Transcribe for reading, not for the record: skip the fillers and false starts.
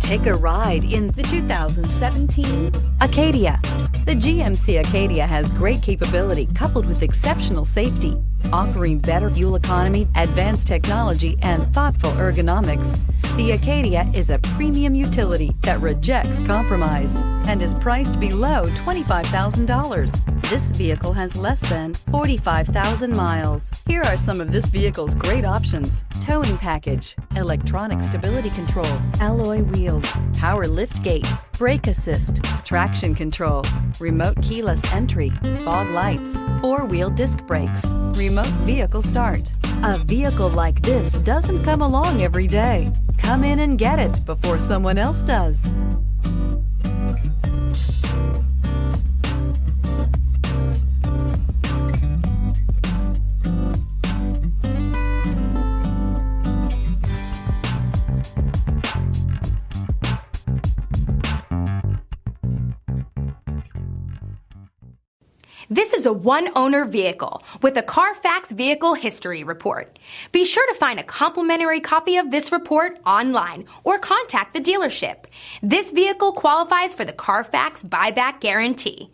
Take a ride in the 2017 Acadia. The GMC Acadia has great capability coupled with exceptional safety, offering better fuel economy, advanced technology, and thoughtful ergonomics. The Acadia is a premium utility that rejects compromise and is priced below $25,000. This vehicle has less than 45,000 miles. Here are some of this vehicle's great options: towing package, electronic stability control, alloy wheels, power lift gate, brake assist, traction control, remote keyless entry, fog lights, four-wheel disc brakes, remote vehicle start. A vehicle like this doesn't come along every day. Come in and get it before someone else does. This is a one-owner vehicle with a Carfax Vehicle History Report. Be sure to find a complimentary copy of this report online or contact the dealership. This vehicle qualifies for the Carfax Buyback Guarantee.